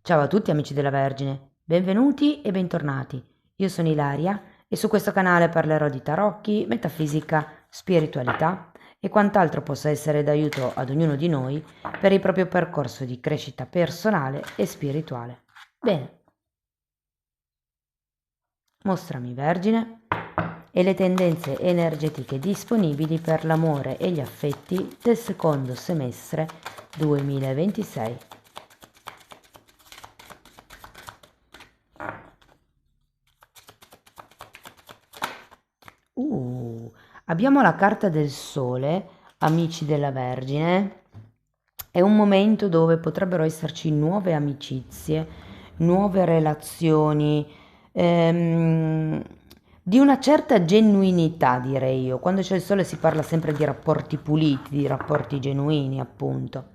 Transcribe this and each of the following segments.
Ciao a tutti amici della Vergine, benvenuti e bentornati. Io sono Ilaria e su questo canale parlerò di tarocchi, metafisica, spiritualità e quant'altro possa essere d'aiuto ad ognuno di noi per il proprio percorso di crescita personale e spirituale. Bene, mostrami Vergine e le tendenze energetiche disponibili per l'amore e gli affetti del secondo semestre 2026. Abbiamo la carta del Sole, amici della Vergine. È un momento dove potrebbero esserci nuove amicizie, nuove relazioni, ehm, di una certa genuinità, direi io. Quando c'è il Sole si parla sempre di rapporti puliti, di rapporti genuini, appunto.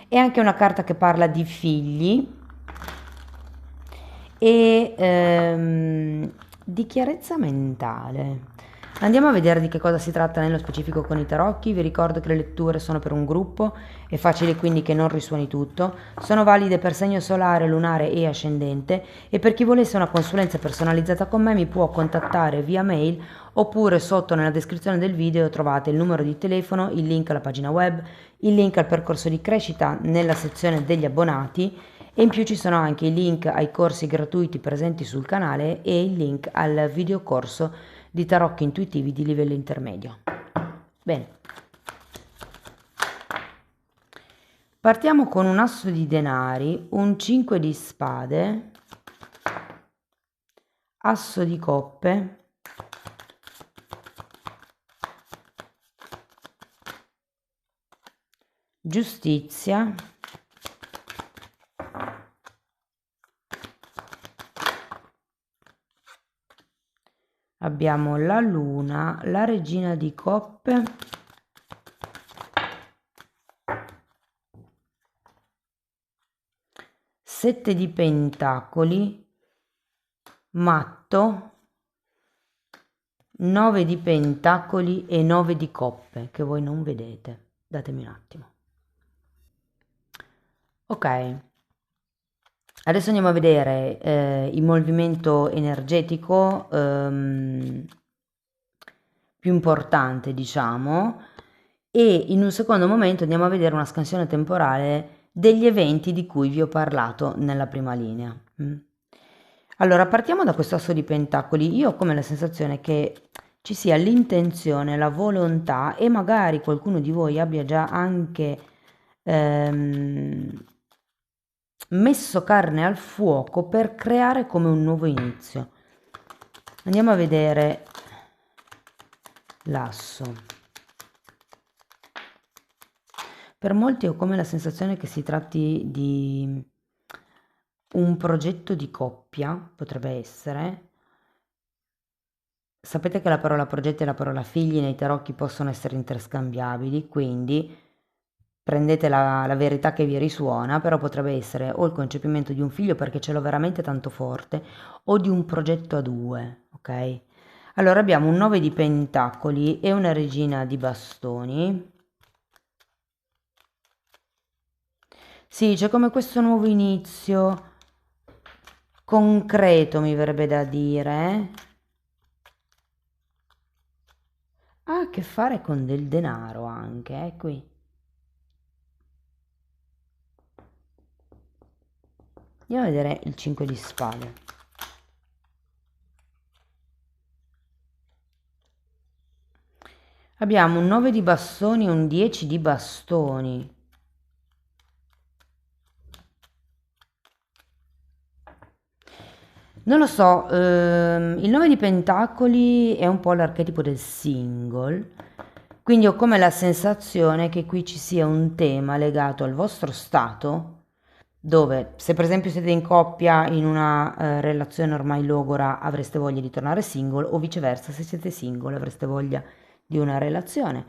È anche una carta che parla di figli e di chiarezza mentale. Andiamo a vedere di che cosa si tratta nello specifico con i tarocchi. Vi ricordo che le letture sono per un gruppo, è facile quindi che non risuoni tutto, sono valide per segno solare, lunare e ascendente e per chi volesse una consulenza personalizzata con me mi può contattare via mail oppure sotto nella descrizione del video trovate il numero di telefono, il link alla pagina web, il link al percorso di crescita nella sezione degli abbonati e in più ci sono anche i link ai corsi gratuiti presenti sul canale e il link al videocorso di tarocchi intuitivi di livello intermedio. Bene, partiamo con un asso di denari, un 5 di spade, asso di coppe, giustizia, abbiamo la luna, la regina di coppe, sette di pentacoli, matto, 9 di pentacoli e 9 di coppe che voi non vedete. Datemi un attimo. Ok, adesso andiamo a vedere il movimento energetico più importante, diciamo, e in un secondo momento andiamo a vedere una scansione temporale degli eventi di cui vi ho parlato nella prima linea. Allora, partiamo da questo asso di pentacoli. Io ho come la sensazione che ci sia l'intenzione, la volontà e magari qualcuno di voi abbia già anche messo carne al fuoco per creare come un nuovo inizio. Andiamo a vedere l'asso. Per molti ho come la sensazione che si tratti di un progetto di coppia, potrebbe essere. Sapete che la parola progetto e la parola figli nei tarocchi possono essere interscambiabili, quindi prendete la verità che vi risuona, però potrebbe essere o il concepimento di un figlio perché ce l'ho veramente tanto forte, o di un progetto a due, ok? Allora abbiamo un 9 di pentacoli e una regina di bastoni. Sì, c'è come questo nuovo inizio concreto, mi verrebbe da dire. Ha a che fare con del denaro anche, qui. Andiamo a vedere il 5 di spade. Abbiamo un 9 di bastoni e un 10 di bastoni. Non lo so, il 9 di pentacoli è un po' l'archetipo del single, quindi ho come la sensazione che qui ci sia un tema legato al vostro stato, dove se per esempio siete in coppia in una relazione ormai logora avreste voglia di tornare single o viceversa se siete single avreste voglia di una relazione.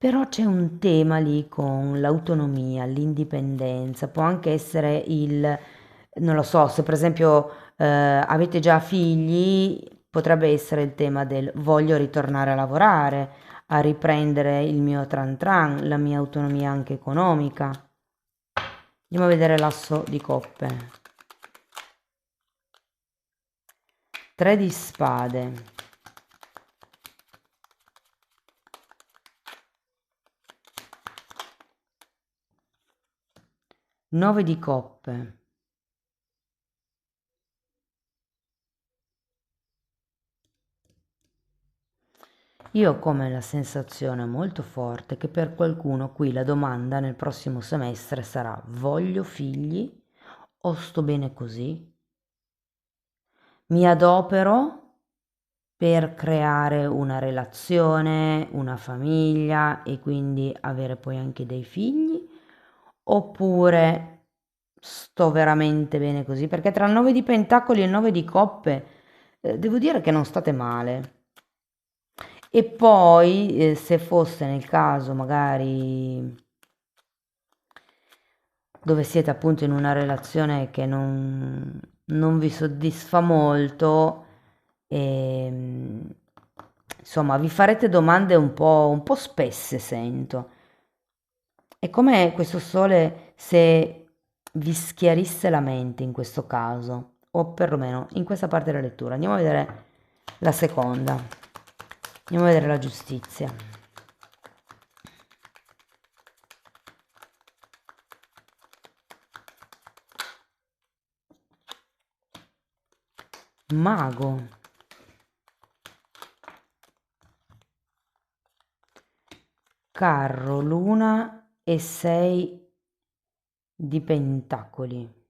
Però c'è un tema lì con l'autonomia, l'indipendenza, può anche essere non lo so, se per esempio avete già figli, potrebbe essere il tema del voglio ritornare a lavorare, a riprendere il mio tran tran, la mia autonomia anche economica. Andiamo a vedere l'asso di coppe. 3 di spade. 9 di coppe. Io ho come la sensazione molto forte che per qualcuno qui la domanda nel prossimo semestre sarà: voglio figli o sto bene così? Mi adopero per creare una relazione, una famiglia e quindi avere poi anche dei figli, oppure sto veramente bene così? Perché tra il 9 di pentacoli e il 9 di coppe devo dire che non state male. E poi, se fosse nel caso magari dove siete appunto in una relazione che non vi soddisfa molto, insomma, vi farete domande un po' spesse, sento. È come questo sole se vi schiarisse la mente in questo caso, o perlomeno in questa parte della lettura. Andiamo a vedere la seconda. Andiamo a vedere la giustizia. Mago. Carro, luna e 6 di pentacoli.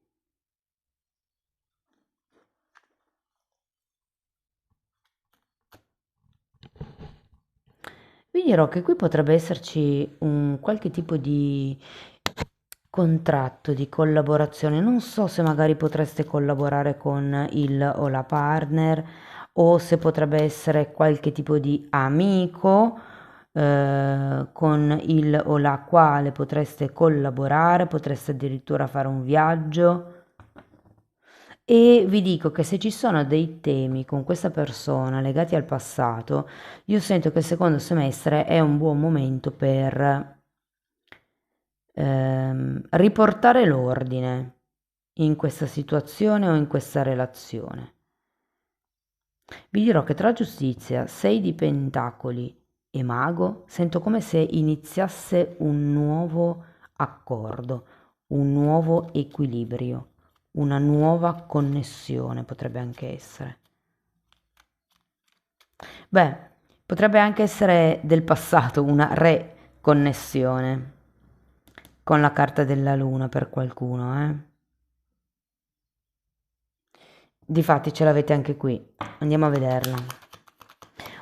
Vi dirò che qui potrebbe esserci un qualche tipo di contratto, di collaborazione. Non so se magari potreste collaborare con il o la partner o se potrebbe essere qualche tipo di amico con il o la quale potreste collaborare, potreste addirittura fare un viaggio. E vi dico che se ci sono dei temi con questa persona legati al passato, io sento che il secondo semestre è un buon momento per riportare l'ordine in questa situazione o in questa relazione. Vi dirò che tra giustizia, 6 di pentacoli e mago, sento come se iniziasse un nuovo accordo, un nuovo equilibrio, una nuova connessione potrebbe anche essere. Beh, potrebbe anche essere del passato, una reconnessione con la carta della luna per qualcuno, eh? Difatti ce l'avete anche qui. Andiamo a vederla.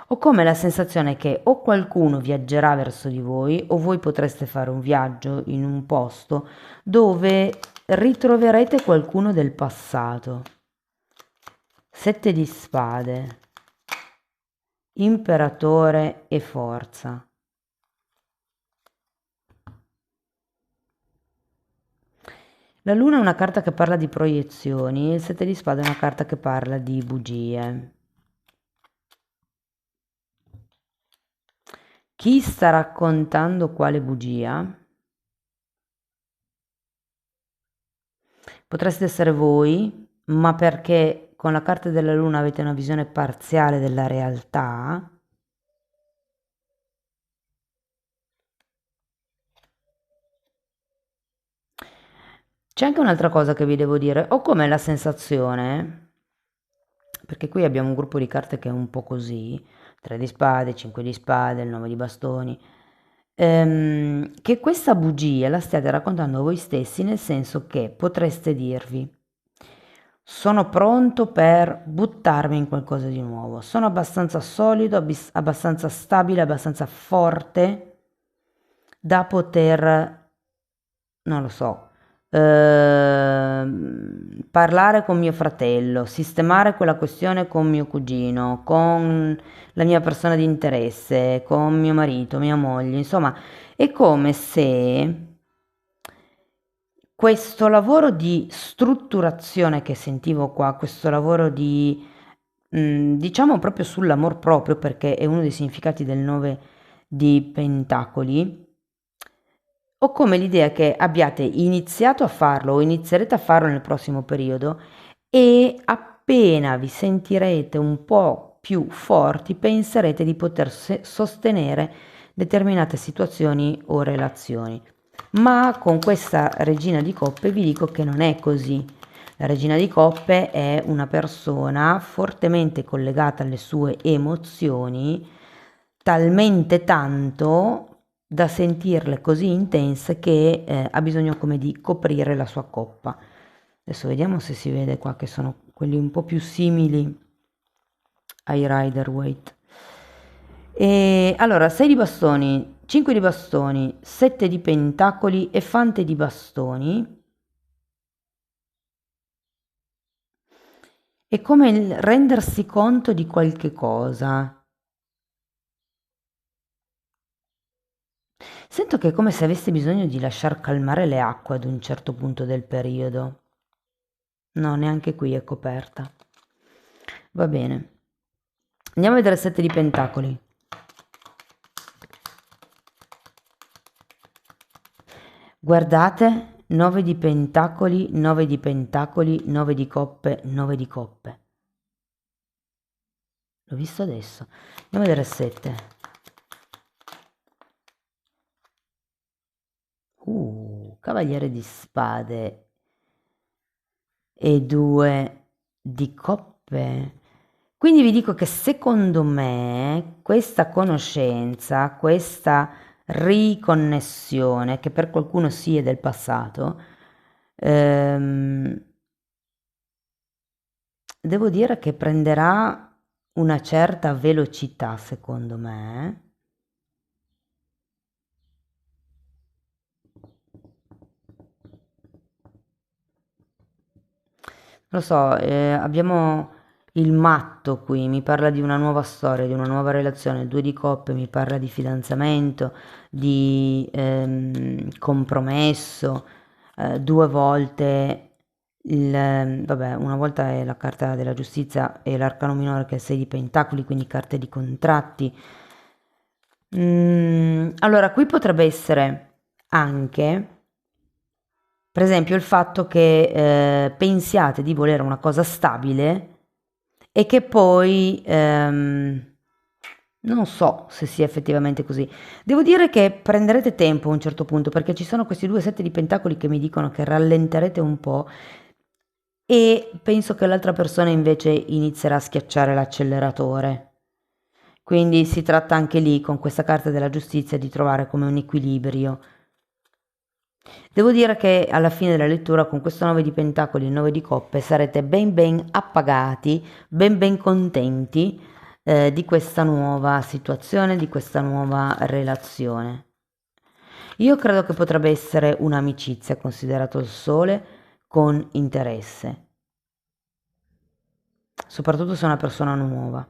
Ho come la sensazione che o qualcuno viaggerà verso di voi o voi potreste fare un viaggio in un posto dove ritroverete qualcuno del passato. 7 di spade, imperatore e forza. La luna è una carta che parla di proiezioni, il 7 di spade è una carta che parla di bugie. Chi sta raccontando quale bugia? Potreste essere voi, ma perché con la carta della luna avete una visione parziale della realtà. C'è anche un'altra cosa che vi devo dire, ho come la sensazione, perché qui abbiamo un gruppo di carte che è un po' così, 3 di spade, 5 di spade, il 9 di bastoni, che questa bugia la stiate raccontando voi stessi, nel senso che potreste dirvi: sono pronto per buttarmi in qualcosa di nuovo, sono abbastanza solido, abbastanza stabile, abbastanza forte da poter, non lo so, parlare con mio fratello, sistemare quella questione con mio cugino, con la mia persona di interesse, con mio marito, mia moglie, insomma, è come se questo lavoro di strutturazione che sentivo qua, questo lavoro di, diciamo proprio sull'amor proprio, perché è uno dei significati del 9 di pentacoli, ho come l'idea che abbiate iniziato a farlo o inizierete a farlo nel prossimo periodo e appena vi sentirete un po' più forti penserete di poter sostenere determinate situazioni o relazioni. Ma con questa regina di coppe vi dico che non è così. La regina di coppe è una persona fortemente collegata alle sue emozioni, talmente tanto da sentirle così intense che ha bisogno come di coprire la sua coppa. Adesso vediamo se si vede qua che sono quelli un po' più simili ai Rider-Waite. E allora 6 di bastoni, 5 di bastoni, 7 di pentacoli e fante di bastoni. È come il rendersi conto di qualche cosa. Sento che è come se avesse bisogno di lasciar calmare le acque ad un certo punto del periodo. No, neanche qui è coperta. Va bene. Andiamo a vedere il 7 di pentacoli. Guardate, 9 di pentacoli, 9 di pentacoli, 9 di coppe, 9 di coppe. L'ho visto adesso. Andiamo a vedere il 7. Cavaliere di spade e 2 di coppe. Quindi vi dico che secondo me questa conoscenza, questa riconnessione, che per qualcuno sì è del passato, devo dire che prenderà una certa velocità, secondo me. Lo so, abbiamo il matto qui, mi parla di una nuova storia, di una nuova relazione, il 2 di coppe mi parla di fidanzamento, di compromesso, 2 volte vabbè, una volta è la carta della giustizia e l'arcano minore che è il 6 di pentacoli, quindi carte di contratti. Allora, qui potrebbe essere anche, per esempio, il fatto che pensiate di volere una cosa stabile e che poi non so se sia effettivamente così. Devo dire che prenderete tempo a un certo punto perché ci sono questi 2 7 di pentacoli che mi dicono che rallenterete un po' e penso che l'altra persona invece inizierà a schiacciare l'acceleratore. Quindi si tratta anche lì, con questa carta della giustizia, di trovare come un equilibrio. Devo dire che alla fine della lettura con questo 9 di pentacoli e 9 di coppe sarete ben ben appagati, ben ben contenti di questa nuova situazione, di questa nuova relazione. Io credo che potrebbe essere un'amicizia, considerato il sole, con interesse, soprattutto se è una persona nuova.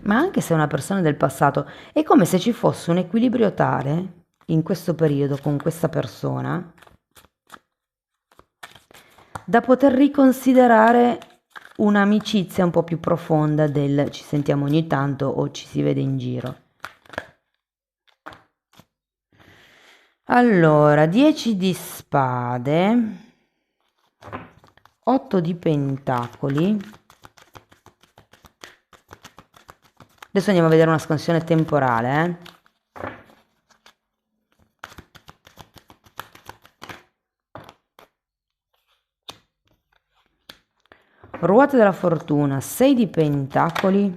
Ma anche se è una persona del passato, è come se ci fosse un equilibrio tale in questo periodo con questa persona da poter riconsiderare un'amicizia un po' più profonda del ci sentiamo ogni tanto o ci si vede in giro. Allora, 10 di spade, 8 di pentacoli. Adesso andiamo a vedere una scansione temporale, Ruota della fortuna, 6 di pentacoli,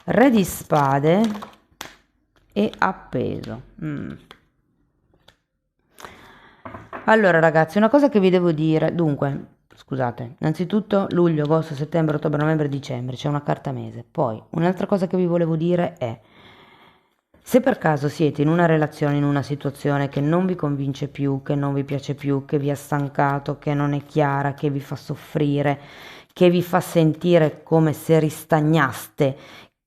re di spade e appeso. Allora ragazzi, una cosa che vi devo dire, dunque, scusate, innanzitutto luglio, agosto, settembre, ottobre, novembre, dicembre, c'è una carta mese. Poi, un'altra cosa che vi volevo dire è, se per caso siete in una relazione, in una situazione che non vi convince più, che non vi piace più, che vi ha stancato, che non è chiara, che vi fa soffrire, che vi fa sentire come se ristagnaste,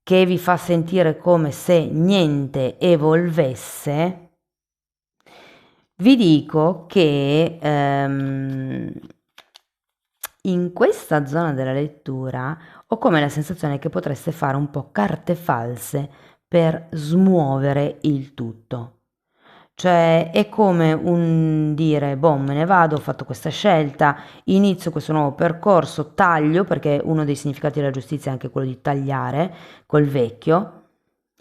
che vi fa sentire come se niente evolvesse, vi dico che in questa zona della lettura ho come la sensazione che potreste fare un po' carte false per smuovere il tutto. Cioè è come un dire, boh, me ne vado, ho fatto questa scelta, inizio questo nuovo percorso, taglio, perché uno dei significati della giustizia è anche quello di tagliare col vecchio,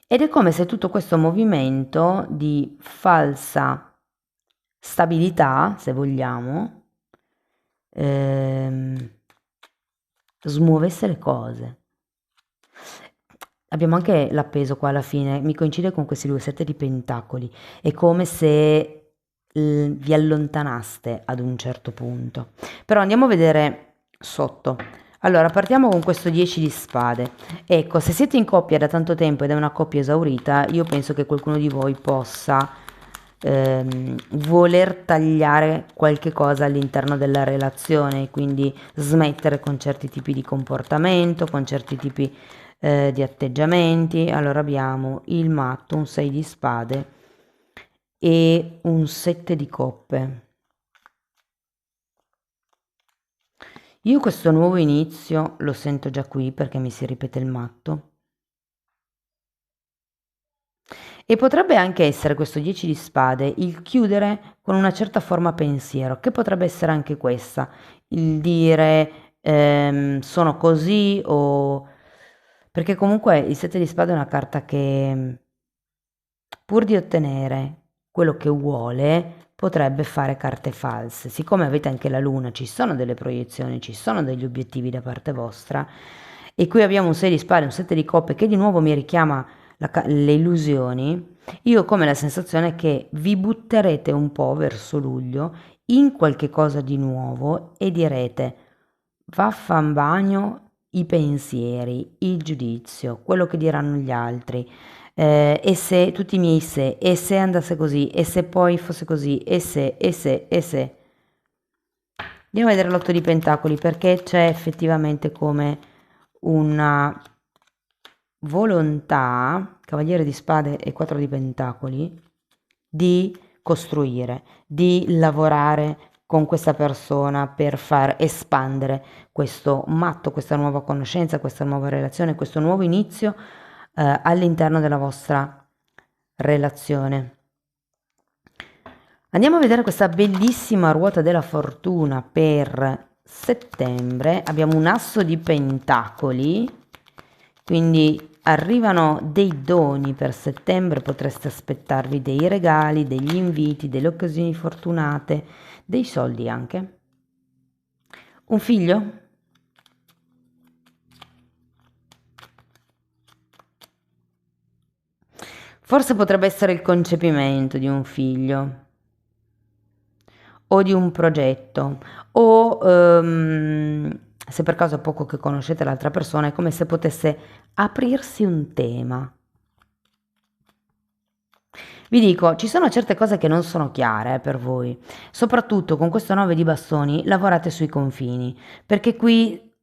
ed è come se tutto questo movimento di falsa stabilità, se vogliamo, ehm, smuovesse le cose. Abbiamo anche l'appeso qua alla fine, mi coincide con questi due sette di pentacoli, è come se vi allontanaste ad un certo punto. Però andiamo a vedere sotto. Allora, partiamo con questo 10 di spade. Ecco, se siete in coppia da tanto tempo ed è una coppia esaurita, io penso che qualcuno di voi possa voler tagliare qualche cosa all'interno della relazione, quindi smettere con certi tipi di comportamento, con certi tipi di atteggiamenti. Allora abbiamo il matto, un 6 di spade e un 7 di coppe. Io questo nuovo inizio lo sento già qui perché mi si ripete il matto. E potrebbe anche essere questo 10 di spade il chiudere con una certa forma pensiero, che potrebbe essere anche questa, il dire sono così o... perché comunque il 7 di spade è una carta che pur di ottenere quello che vuole potrebbe fare carte false. Siccome avete anche la luna, ci sono delle proiezioni, ci sono degli obiettivi da parte vostra e qui abbiamo un 6 di spade, un 7 di coppe che di nuovo mi richiama le illusioni. Io ho come la sensazione che vi butterete un po' verso luglio in qualche cosa di nuovo e direte vaffan bagno i pensieri, il giudizio, quello che diranno gli altri, e se tutti i miei se, e se andasse così, e se poi fosse così, e se. Andiamo a vedere l'otto di pentacoli perché c'è effettivamente come una volontà, cavaliere di spade e 4 di pentacoli, di costruire, di lavorare con questa persona per far espandere questo matto, questa nuova conoscenza, questa nuova relazione, questo nuovo inizio all'interno della vostra relazione. Andiamo a vedere questa bellissima ruota della fortuna per settembre. Abbiamo un asso di pentacoli, quindi arrivano dei doni per settembre, potreste aspettarvi dei regali, degli inviti, delle occasioni fortunate, dei soldi anche. Un figlio? Forse potrebbe essere il concepimento di un figlio o di un progetto o se per caso è poco che conoscete l'altra persona è come se potesse aprirsi un tema. Vi dico, ci sono certe cose che non sono chiare per voi, soprattutto con questo 9 di bastoni lavorate sui confini, perché qui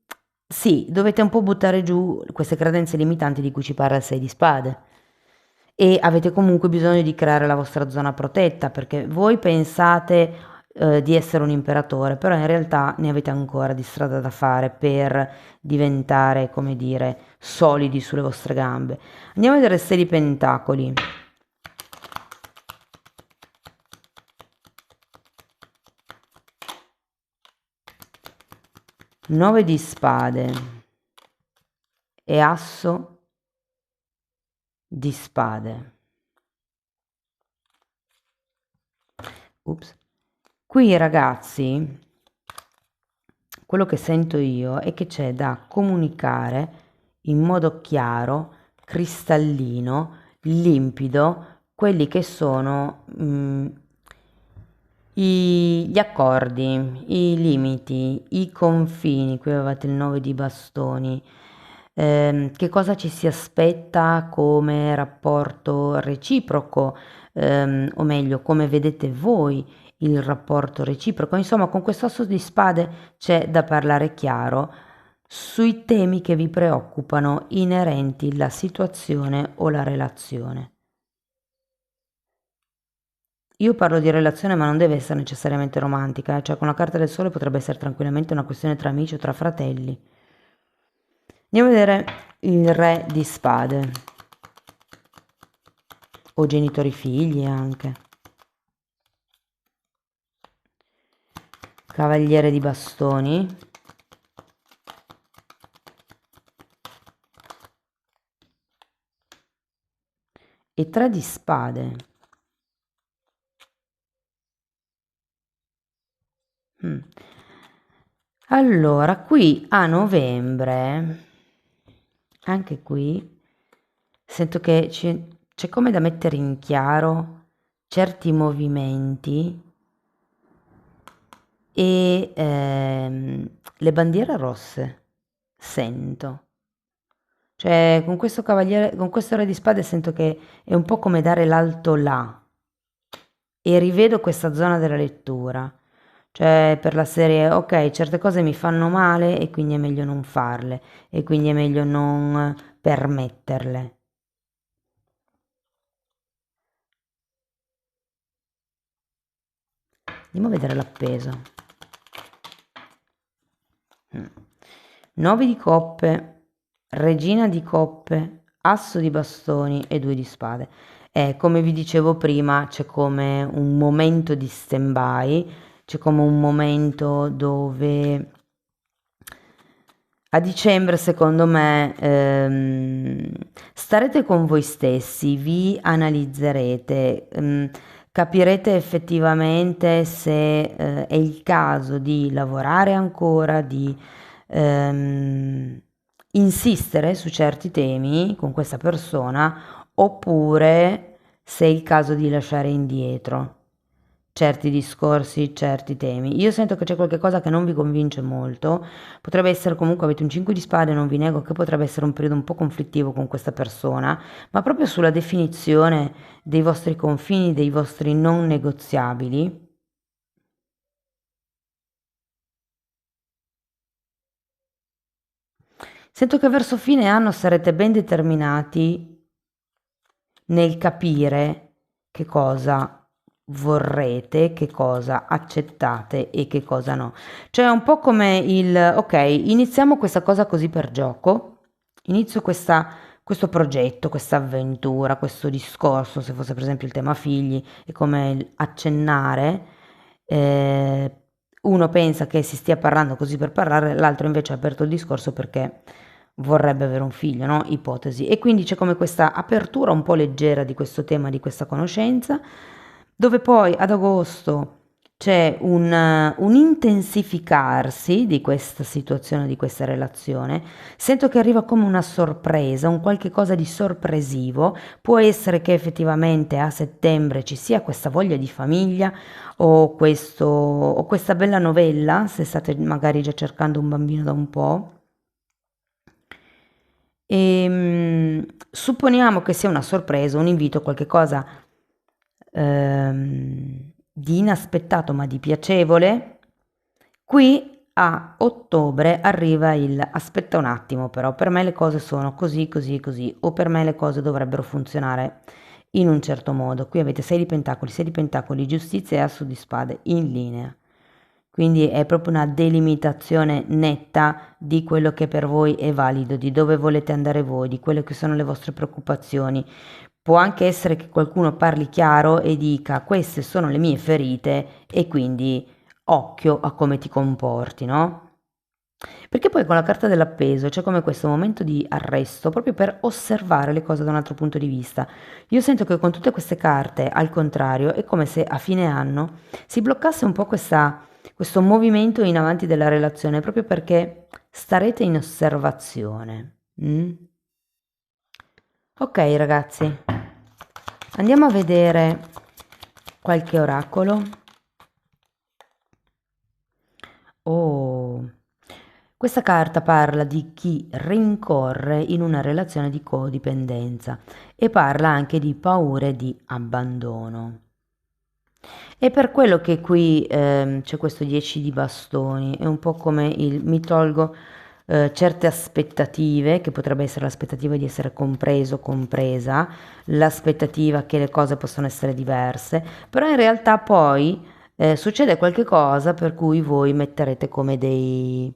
sì, dovete un po' buttare giù queste credenze limitanti di cui ci parla il 6 di spade e avete comunque bisogno di creare la vostra zona protetta perché voi pensate di essere un imperatore, però in realtà ne avete ancora di strada da fare per diventare, come dire, solidi sulle vostre gambe. Andiamo a vedere 6 di pentacoli. Nove di spade e asso di spade. Ups. Qui ragazzi, quello che sento io è che c'è da comunicare in modo chiaro, cristallino, limpido, quelli che sono gli accordi, i limiti, i confini. Qui avevate il 9 di bastoni. Che cosa ci si aspetta come rapporto reciproco, o meglio, come vedete voi il rapporto reciproco. Insomma, con questo asso di spade c'è da parlare chiaro sui temi che vi preoccupano inerenti alla situazione o la relazione. Io parlo di relazione, ma non deve essere necessariamente romantica, cioè con la carta del sole potrebbe essere tranquillamente una questione tra amici o tra fratelli. Andiamo a vedere il re di spade, o genitori figli anche. Cavaliere di bastoni e 3 di spade. Allora, qui a novembre, anche qui, sento che c'è come da mettere in chiaro certi movimenti e le bandiere rosse, sento. Cioè, con questo cavaliere, con questo re di spade sento che è un po' come dare l'alto là e rivedo questa zona della lettura. Cioè, per la serie, ok, certe cose mi fanno male e quindi è meglio non farle e quindi è meglio non permetterle. Andiamo a vedere l'appeso. 9 di coppe, regina di coppe, asso di bastoni e 2 di spade. Come vi dicevo prima, c'è come un momento di stand-by, c'è come un momento dove a dicembre, secondo me, starete con voi stessi, vi analizzerete, capirete effettivamente se è il caso di lavorare ancora, di insistere su certi temi con questa persona, oppure se è il caso di lasciare indietro certi discorsi, certi temi. Io sento che c'è qualche cosa che non vi convince molto, potrebbe essere comunque, avete un 5 di spade, non vi nego che potrebbe essere un periodo un po' conflittivo con questa persona, ma proprio sulla definizione dei vostri confini, dei vostri non negoziabili. Sento che verso fine anno sarete ben determinati nel capire che cosa vorrete, che cosa accettate e che cosa no. Cioè è un po' come il, ok, iniziamo questa cosa così per gioco, inizio questo progetto, questa avventura, questo discorso, se fosse per esempio il tema figli, è come accennare, eh, uno pensa che si stia parlando così per parlare, l'altro invece ha aperto il discorso perché vorrebbe avere un figlio, no? Ipotesi. E quindi c'è come questa apertura un po' leggera di questo tema, di questa conoscenza, dove poi ad agosto c'è un intensificarsi di questa situazione, di questa relazione. Sento che arriva come una sorpresa, un qualche cosa di sorpresivo. Può essere che effettivamente a settembre ci sia questa voglia di famiglia o questa bella novella, se state magari già cercando un bambino da un po'. Supponiamo che sia una sorpresa, un invito, qualche cosa di inaspettato ma di piacevole. Qui a ottobre arriva il aspetta un attimo, però per me le cose sono così, così, così, o per me le cose dovrebbero funzionare in un certo modo. Qui avete 6 di pentacoli, giustizia e asso di spade in linea. Quindi è proprio una delimitazione netta di quello che per voi è valido, di dove volete andare voi, di quelle che sono le vostre preoccupazioni. Può anche essere che qualcuno parli chiaro e dica queste sono le mie ferite e quindi occhio a come ti comporti, no? Perché poi con la carta dell'appeso c'è come questo momento di arresto proprio per osservare le cose da un altro punto di vista. Io sento che con tutte queste carte, al contrario, è come se a fine anno si bloccasse un po' questo movimento in avanti della relazione, proprio perché starete in osservazione. Ok ragazzi, andiamo a vedere qualche oracolo. Oh, questa carta parla di chi rincorre in una relazione di codipendenza e parla anche di paure di abbandono. E per quello che qui c'è questo 10 di bastoni, è un po' come il mi tolgo certe aspettative, che potrebbe essere l'aspettativa di essere compreso, compresa, l'aspettativa che le cose possono essere diverse, però in realtà poi succede qualche cosa per cui voi metterete come dei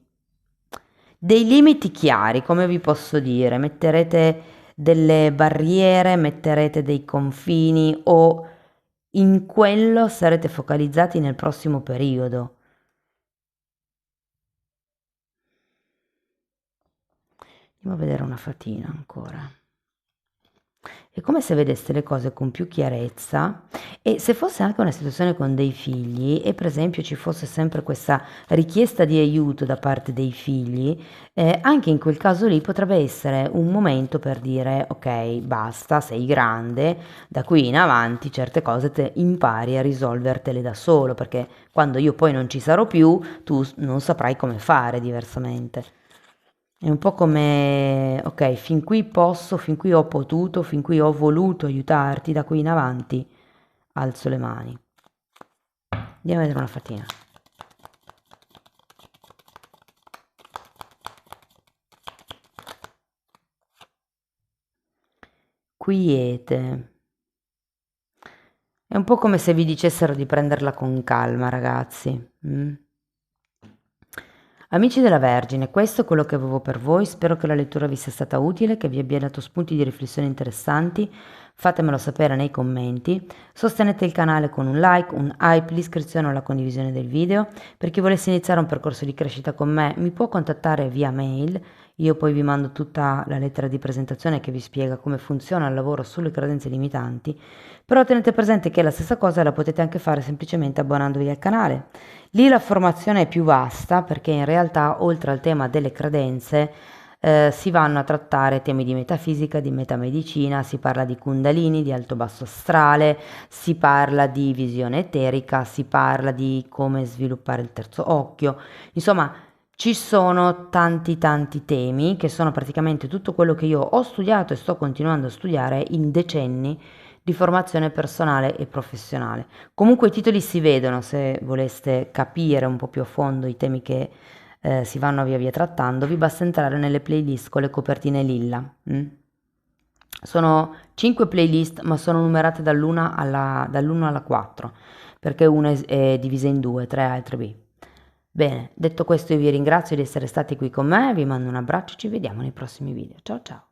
limiti chiari, come vi posso dire, metterete delle barriere, metterete dei confini o in quello sarete focalizzati nel prossimo periodo. Andiamo a vedere una fatina ancora. È come se vedeste le cose con più chiarezza e se fosse anche una situazione con dei figli e per esempio ci fosse sempre questa richiesta di aiuto da parte dei figli, anche in quel caso lì potrebbe essere un momento per dire ok, basta, sei grande, da qui in avanti certe cose te impari a risolvertele da solo, perché quando io poi non ci sarò più, tu non saprai come fare diversamente. È un po' come, ok, fin qui posso, fin qui ho potuto, fin qui ho voluto aiutarti, da qui in avanti alzo le mani. Andiamo a vedere una fatina. Quiete. È un po' come se vi dicessero di prenderla con calma, ragazzi. Amici della Vergine, questo è quello che avevo per voi, spero che la lettura vi sia stata utile, che vi abbia dato spunti di riflessione interessanti, fatemelo sapere nei commenti, sostenete il canale con un like, un hype, l'iscrizione o la condivisione del video, per chi volesse iniziare un percorso di crescita con me mi può contattare via mail, io poi vi mando tutta la lettera di presentazione che vi spiega come funziona il lavoro sulle credenze limitanti, però tenete presente che la stessa cosa la potete anche fare semplicemente abbonandovi al canale. Lì la formazione è più vasta perché in realtà oltre al tema delle credenze si vanno a trattare temi di metafisica, di metamedicina, si parla di kundalini, di alto basso astrale, si parla di visione eterica, si parla di come sviluppare il terzo occhio, insomma ci sono tanti temi che sono praticamente tutto quello che io ho studiato e sto continuando a studiare in decenni di formazione personale e professionale. Comunque i titoli si vedono se voleste capire un po' più a fondo i temi che si vanno via via trattando, vi basta entrare nelle playlist con le copertine lilla. Sono 5 playlist ma sono numerate dall'1 alla 4 perché una è divisa in due, 3A e 3B. Bene, detto questo io vi ringrazio di essere stati qui con me, vi mando un abbraccio e ci vediamo nei prossimi video. Ciao ciao!